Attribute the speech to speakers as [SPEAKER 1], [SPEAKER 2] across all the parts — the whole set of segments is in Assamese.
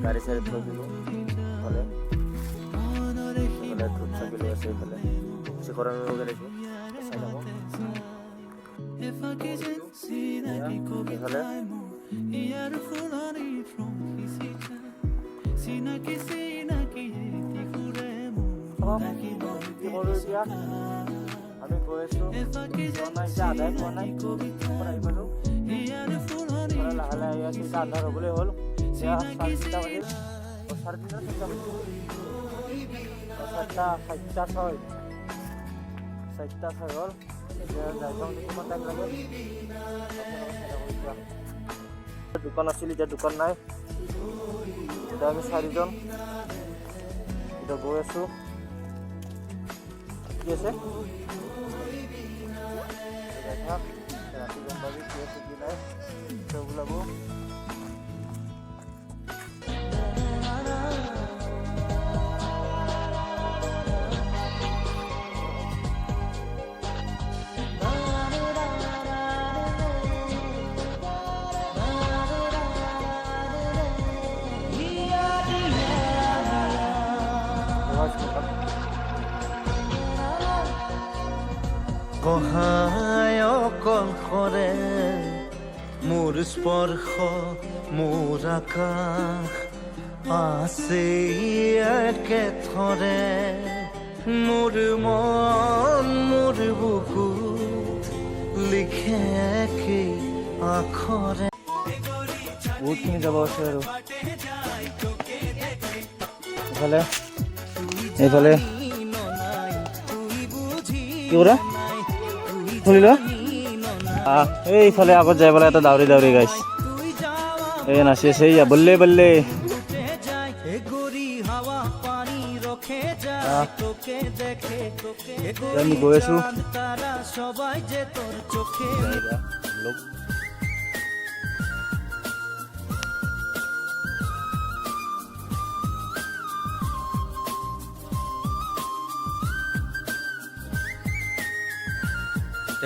[SPEAKER 1] গাড়ী চাড়ী থৈ দিলোঁ হ'লে ধূপ চাকি লৈ আছে এইফালে শিখৰ আমি লগে দেখি চাই থাকোঁ এইফালে কি কৰোঁ এতিয়া আমি গৈ আছোঁ আদায় পোৱা নাই আহি পালোঁ লাহে লাহে আহি আছোঁ এতিয়া আন্ধাৰ হ'বলৈ হ'ল এতিয়া চাৰে তিনিটা বাজিল চাৰে তিনিটা চাৰিটা ছয় হ'ল এতিয়া যাই পাওঁ কিমান টাইম লাগে দোকান আছিল এতিয়া দোকান নাই এতিয়া আমি চাৰিজন এতিয়া গৈ আছোঁ কি আছে ৰাতি গম পাবি কি আছে কি নাই চব ওলাব
[SPEAKER 2] সহায় অকলশৰে মোৰ স্পৰ্শ মোৰ আকাশ আছে একেথৰে মোৰ মন মোৰ বুকুত লিখে কি আখৰে
[SPEAKER 1] বহুতখিনি যাব আছে আৰু এইফালে কি কৰা খুলি লোৱা এইফালে আগত যাই পেলাই এটা দাউৰি দাউৰি গাইছে এই নাচি আছে ইয়া বল্লে বল্লে আমি গৈ আছো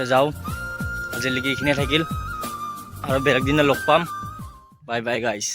[SPEAKER 1] যাওঁ আজিলৈকে এইখিনিয়ে থাকিল আৰু বেলেগ দিনা লগ পাম বাই বাই গাইছ